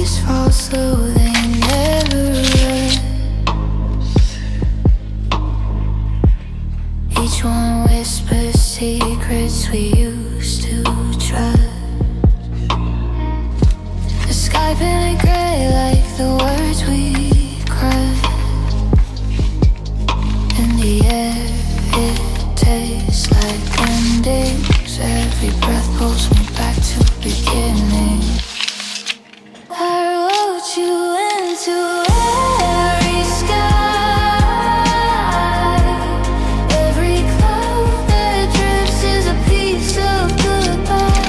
days fall slow, they never rush. Each one whispers secrets we used to trust. The sky painted gray like the words we cried. In the air it tastes like endings. Every breath pulls me back to beginning. I wrote you into every sky. Every cloud that drifts is a piece of goodbye.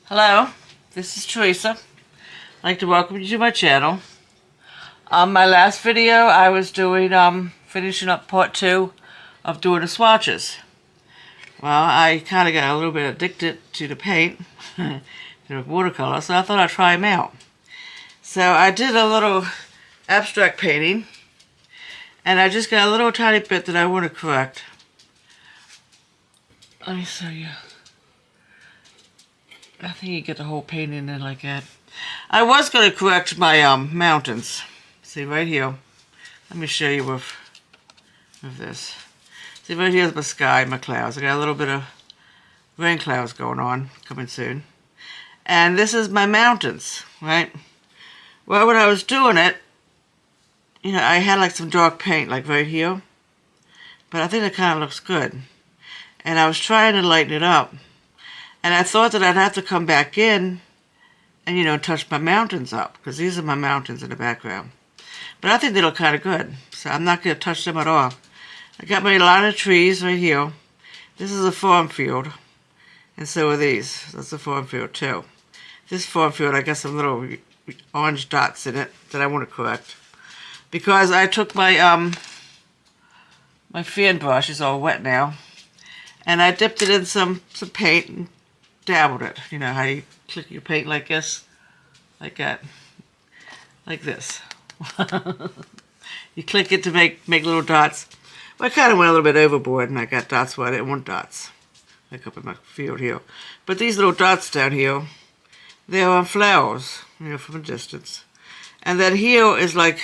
Hello, this is Teresa. I'd like to welcome you to my channel. My last video I was doing finishing up part 2 of doing the swatches. Well, I kind of got a little bit addicted to the paint, to the watercolor, so I thought I'd try them out. So I did a little abstract painting, and I just got a little tiny bit that I want to correct. Let me show you. I think you get the whole painting in there like that. I was going to correct my mountains. See right here. Let me show you with this. See right here's my sky, my clouds. I got a little bit of rain clouds going on, coming soon. And this is my mountains, right? Well, when I was doing it, you know, I had like some dark paint, like right here. But I think it kind of looks good. And I was trying to lighten it up. And I thought that I'd have to come back in and, you know, touch my mountains up. Because these are my mountains in the background. But I think they look kind of good. So I'm not going to touch them at all. I got my line of trees right here. This is a farm field. And so are these. That's a farm field too. This farm field, I got some little orange dots in it that I want to correct. Because I took my, my fan brush, is all wet now. And I dipped it in some paint and dabbled it. You know how you click your paint like this? Like that. Like this. You click it to make little dots. Well, I kind of went a little bit overboard and I got dots where I didn't want dots. Like up in my field here. But these little dots down here, they're on flowers, you know, from a distance. And then here is like,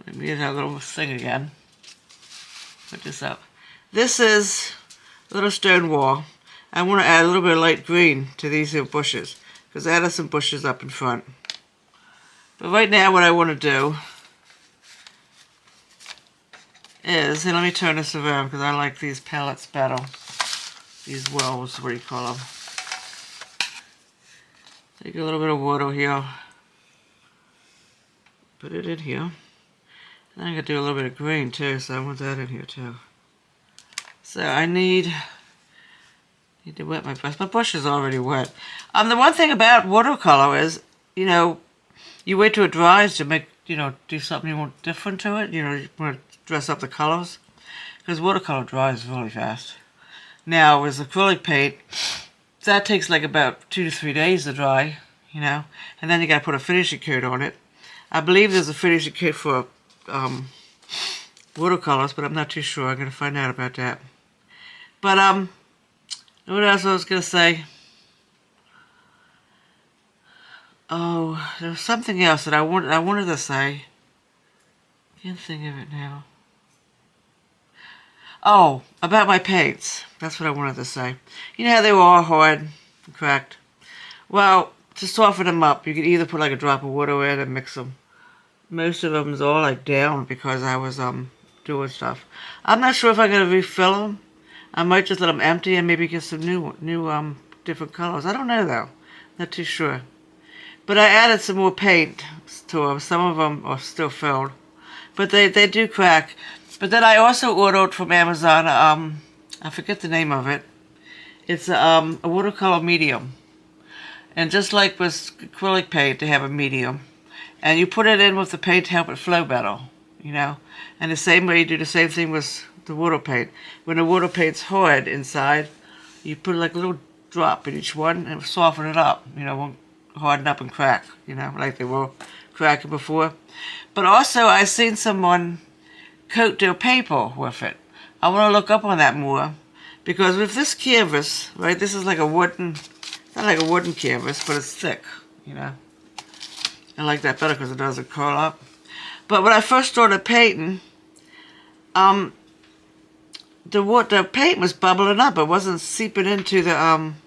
let me get that little thing again. Put this up. This is a little stone wall. I want to add a little bit of light green to these here bushes. Because I added some bushes up in front. But right now what I want to do is, and let me turn this around because I like these palettes better. These wells, what do you call them? Take a little bit of water here. Put it in here. And I'm going to do a little bit of green too, so I want that in here too. So I need to wet my brush. My brush is already wet. The one thing about watercolor is, you know, you wait till it dries to make, you know, do something you want different to it. You know, you want to dress up the colors. Because watercolor dries really fast. Now, with acrylic paint, that takes like about 2 to 3 days to dry, you know. And then you got to put a finishing coat on it. I believe there's a finishing coat for watercolors, but I'm not too sure. I'm going to find out about that. But, what else I was going to say? Oh, there was something else that I wanted to say. Can't think of it now. Oh, about my paints. That's what I wanted to say. You know how they were all hard and cracked? Well, to soften them up, you could either put like a drop of water in and mix them. Most of them is all like down because I was doing stuff. I'm not sure if I'm going to refill them. I might just let them empty and maybe get some new different colors. I don't know though. Not too sure. But I added some more paint to them. Some of them are still filled. But they do crack. But then I also ordered from Amazon, I forget the name of it. It's a watercolor medium. And just like with acrylic paint, they have a medium. And you put it in with the paint to help it flow better, you know. And the same way you do the same thing with the water paint. When the water paint's hard inside, you put like a little drop in each one and soften it up, you know, won't harden up and crack, you know, like they were cracking before. But also, I seen someone coat their paper with it. I want to look up on that more. Because with this canvas, right, this is like a wooden, not like a wooden canvas, but it's thick, you know. I like that better because it doesn't curl up. But when I first started painting, the paint was bubbling up. It wasn't seeping into the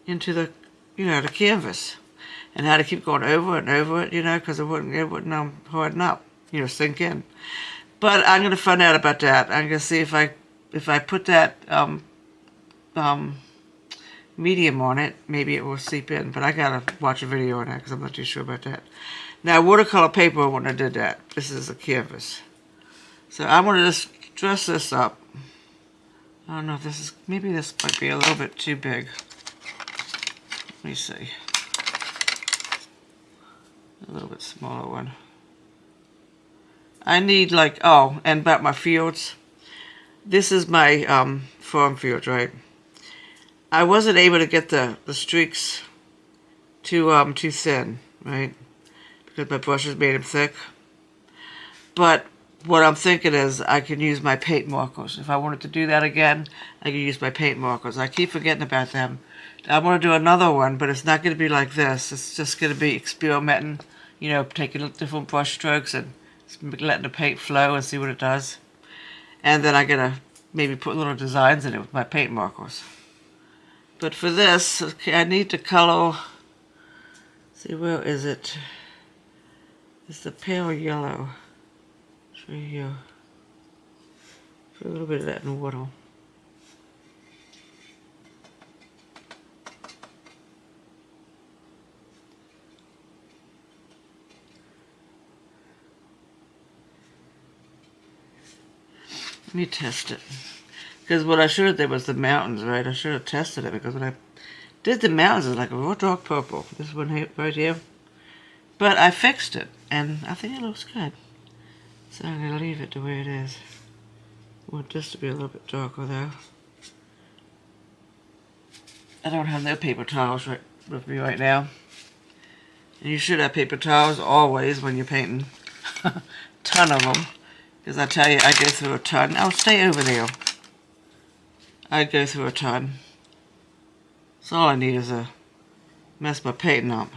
the canvas, and I had to keep going over it and over it, because it wouldn't harden up, sink in. But I'm gonna find out about that. I'm gonna see if I put that medium on it, maybe it will seep in. But I gotta watch a video on that because I'm not too sure about that. Now, watercolor paper when I did that. This is a canvas. So I want to just dress this up. I don't know if maybe this might be a little bit too big. Let me see. A little bit smaller one. I need and about my fields. This is my farm field, right? I wasn't able to get the streaks too thin, right? Because my brushes made them thick. But what I'm thinking is I can use my paint markers. If I wanted to do that again, I can use my paint markers. I keep forgetting about them. I want to do another one, but it's not going to be like this. It's just going to be experimenting, taking different brush strokes and letting the paint flow and see what it does. And then I'm going to maybe put little designs in it with my paint markers. But for this, okay, I need to color. See, where is it? It's the pale yellow. It's right here. Put a little bit of that in water. Let me test it. Because what I should have did was the mountains, right? I should have tested it because when I did the mountains, it was like a real dark purple. This one right here. But I fixed it, and I think it looks good. So I'm going to leave it the way it is. I want this to be a little bit darker though. I don't have no paper towels with me right now. And you should have paper towels always when you're painting. Ton of them. Because I tell you, I go through a ton. I'll stay over there. I go through a ton. So all I need is a mess my painting up.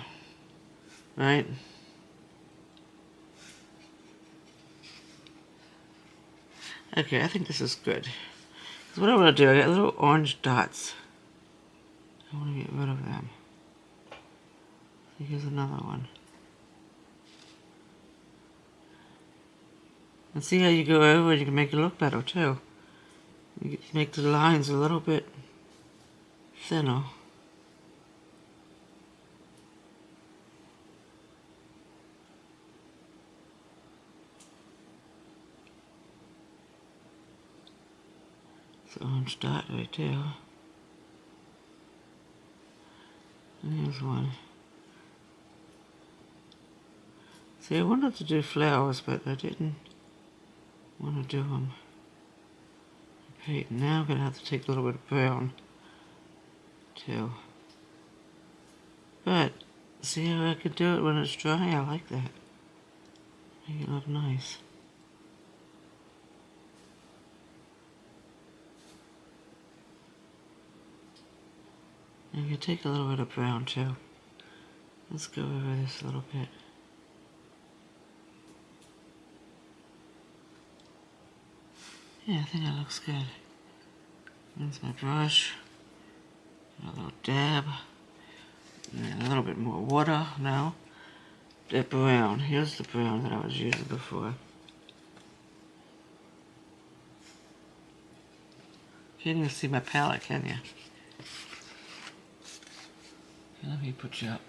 Right? Okay, I think this is good. So what I want to do, I got little orange dots. I want to get rid of them. So here's another one. And see how you go over and you can make it look better too. You can make the lines a little bit thinner. It's an orange dot right there. And here's one. See, I wanted to do flowers, but I didn't want to do them. Okay, now I'm going to have to take a little bit of brown too. But see how I could do it when it's dry? I like that. Make it look nice. And you can take a little bit of brown too. Let's go over this a little bit. Yeah, I think that looks good. There's my brush. A little dab. And a little bit more water now. The brown. Here's the brown that I was using before. Can't even see my palette, can you? Okay, let me put you up.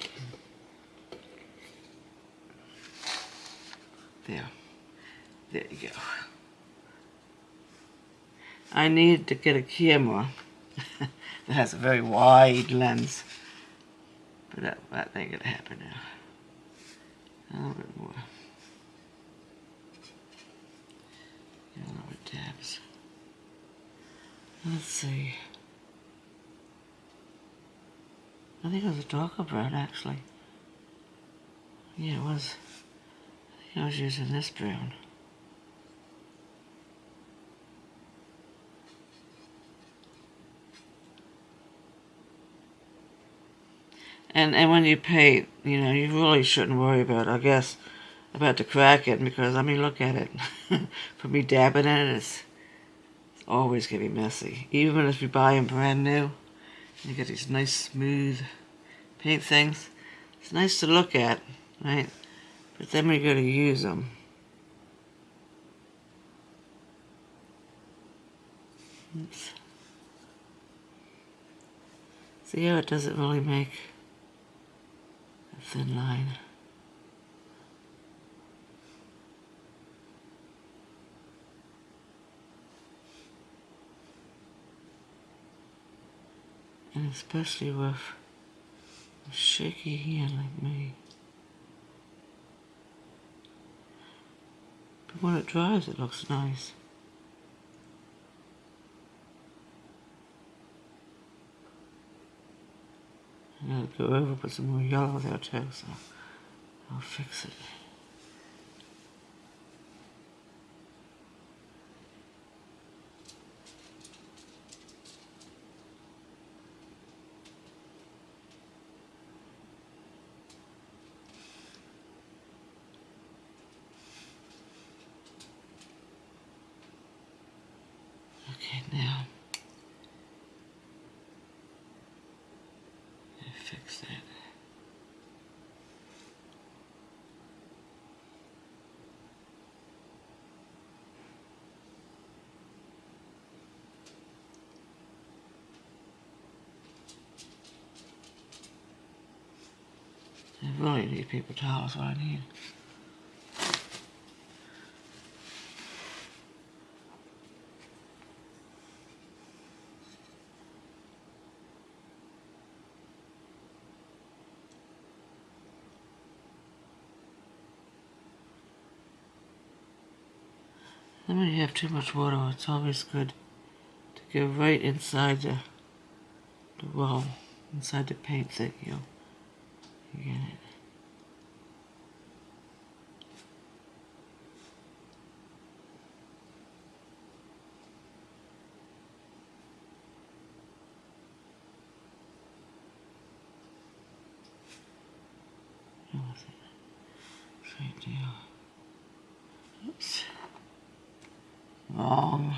There. There you go. I need to get a camera that has a very wide lens. But that ain't gonna happen now. A little bit more. Get a little bit dabs. Let's see. I think it was a darker brown actually. Yeah, it was. I think I was using this brown. And when you paint, you know, you really shouldn't worry about, I guess, about the cracking, because, I mean, look at it. For me dabbing in it, it's always going to be messy. Even if you buy them brand new, you get these nice, smooth paint things. It's nice to look at, right? But then when you go to use them, oops. See how it doesn't really make a thin line. And especially with a shaky hand like me. But when it dries, it looks nice. I gotta go over, put some more yellow there too, so I'll fix it. Okay, now I fix that. I really need paper towels, what I need. Then when you have too much water, it's always good to go right inside the wall, inside the paint that you get it. Right there. Oops. Wrong.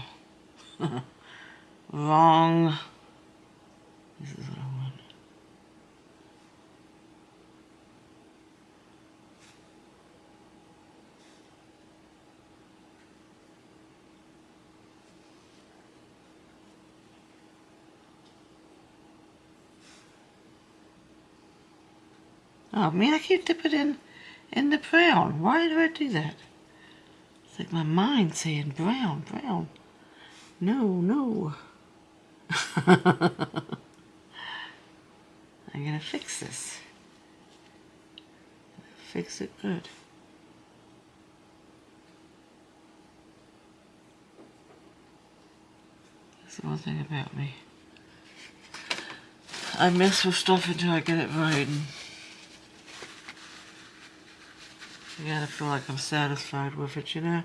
Wrong. This is what I want. Oh man, I keep dipping in the brown. Why do I do that? It's like my mind saying brown, brown. No, no. I'm gonna fix this. Fix it good. That's the one thing about me. I mess with stuff until I get it right. And I gotta feel like I'm satisfied with it, you know?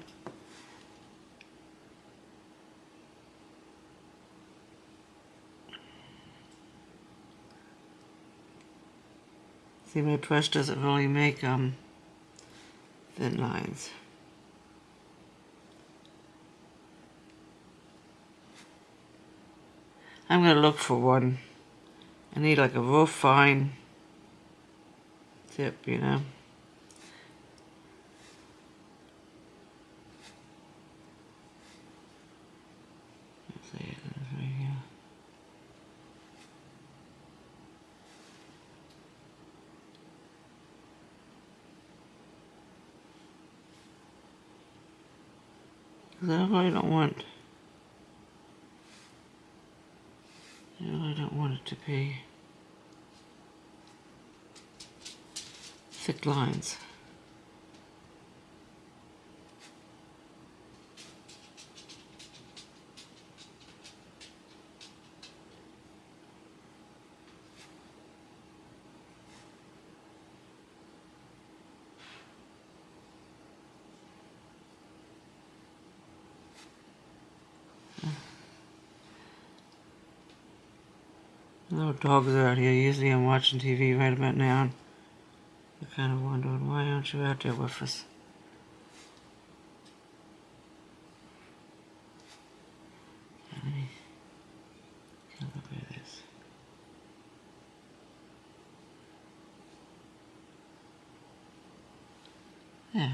See, my brush doesn't really make thin lines. I'm gonna look for one. I need like a real fine tip, you know? Let's see, it is right here. Because I really don't want it to be thick lines. No dogs are out here. Usually I'm watching TV right about now. I'm kind of wondering, why aren't you out there with us? Let me get a look at this. Yeah,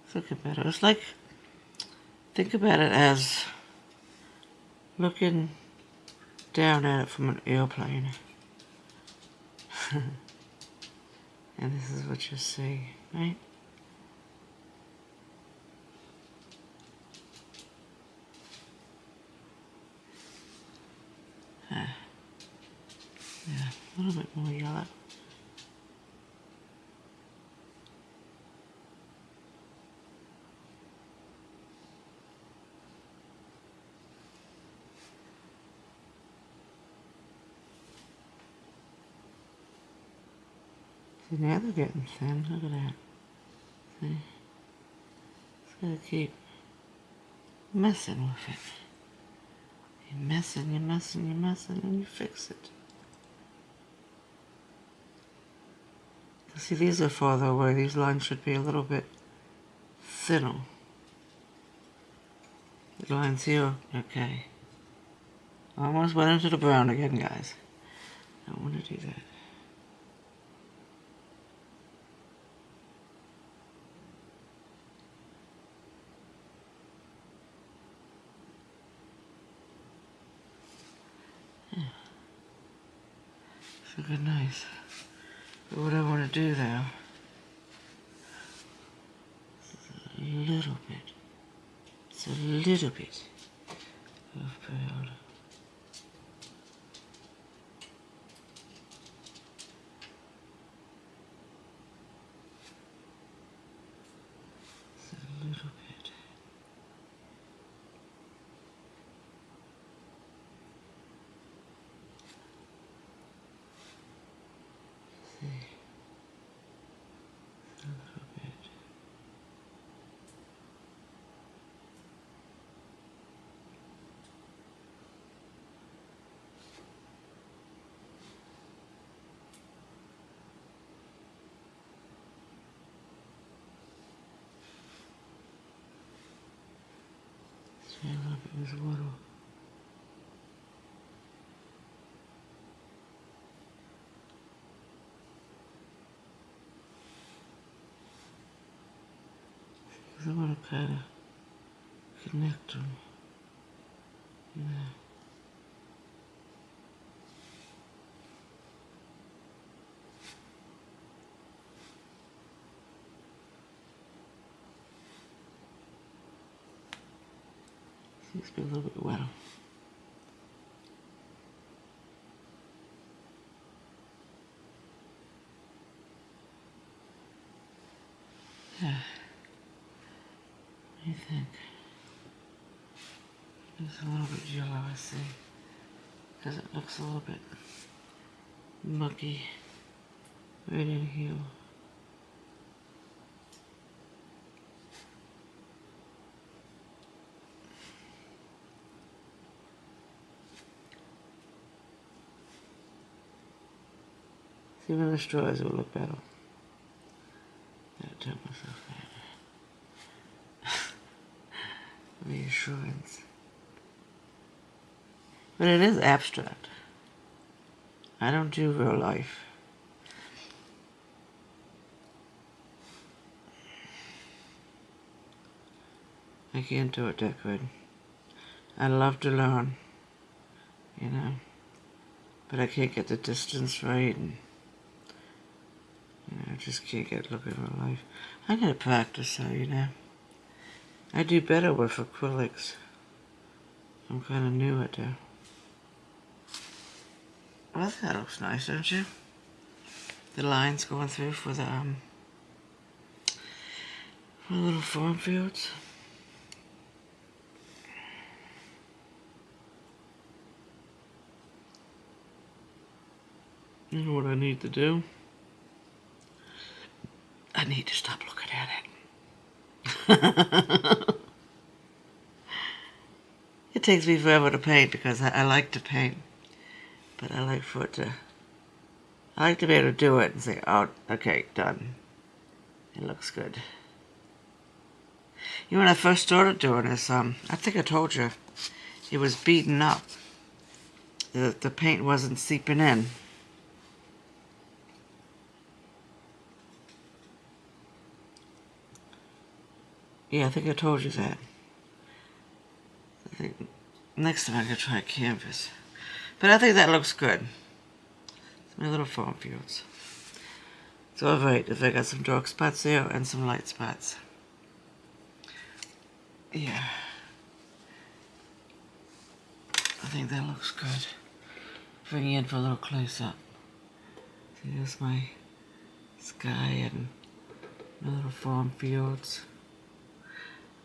it's looking better. It's like, think about it as looking down at it from an airplane. And this is what you see, right? Yeah, a little bit more yellow. See, now they're getting thin. Look at that. See? Just gotta keep messing with it. You're messing, and you fix it. See, these are farther away. These lines should be a little bit thinner. The lines here, okay. Almost went into the brown again, guys. Don't want to do that. It's looking nice. But what I want to do now is a little bit. It's a little bit of brown. It's a little bit. See? It's a little bit. See, a little bit with water. Because I want to kind of connect them. Yeah. Seems to be a little bit wetter. Yeah. What do you think? It's a little bit yellow, I see. Because it looks a little bit mucky right in here. See, when the straws will look better. I'll tell myself that. Reassurance. But it is abstract. I don't do real life. I can't do it that good. I love to learn, you know, but I can't get the distance right, and you know, I just can't get looking real life. I gotta practice though, you know. I do better with acrylics. I'm kind of new at that. Well, that looks nice, don't you? The lines going through for the little farm fields. You know what I need to do? I need to stop looking at it. It takes me forever to paint because I like to paint. But I like for it to, I like to be able to do it and say, oh, okay, done. It looks good. You know, when I first started doing this, I think I told you, it was beaten up. The paint wasn't seeping in. Yeah, I think I told you that. I think next time I'm going to try canvas. But I think that looks good. It's my little foam fields. It's alright if I got some dark spots there and some light spots. Yeah. I think that looks good. Bring you in for a little close up. See, there's my sky and my little farm fields.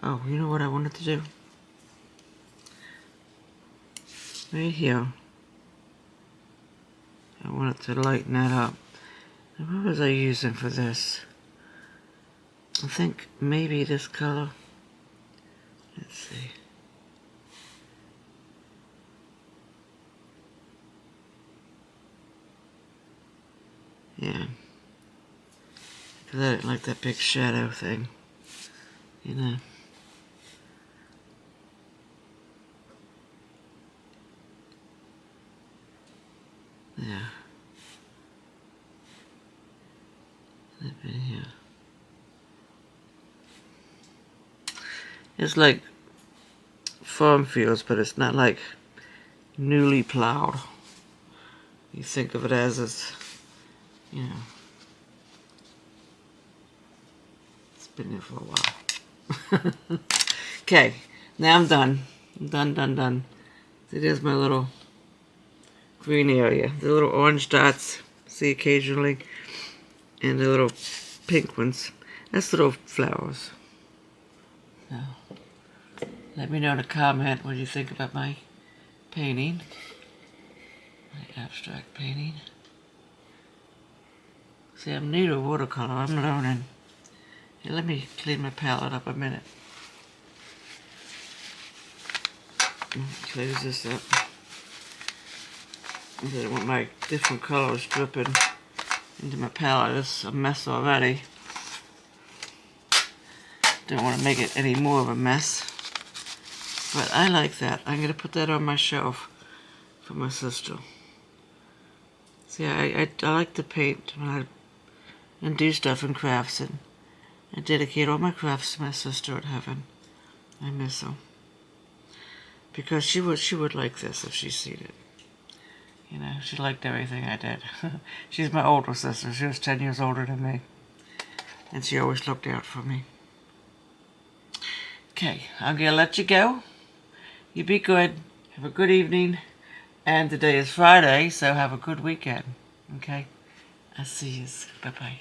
Oh, you know what I wanted to do? Right here. I wanted to lighten that up. And what was I using for this? I think maybe this color. Let's see. Yeah. Because I didn't like that big shadow thing. You know. Yeah. That bit here. It's like farm fields, but it's not like newly plowed. You think of it as it's, you know, it's been there for a while. Okay, now I'm done. I'm done. See, there's my little green area. The little orange dots, see occasionally, and the little pink ones. That's little flowers. Now, let me know in a comment what you think about my painting. My abstract painting. See, I'm new to watercolor. I'm learning. Here, let me clean my palette up a minute. Close this up. I don't want my different colors dripping into my palette. It's a mess already. Don't want to make it any more of a mess. But I like that. I'm going to put that on my shelf for my sister. See, I like to paint when I and do stuff in crafts, and I dedicate all my crafts to my sister in heaven. I miss her. Because she would like this if she's seen it. You know, she liked everything I did. She's my older sister. She was 10 years older than me. And she always looked out for me. Okay, I'm going to let you go. You be good. Have a good evening. And today is Friday, so have a good weekend. Okay? I'll see you. Bye-bye.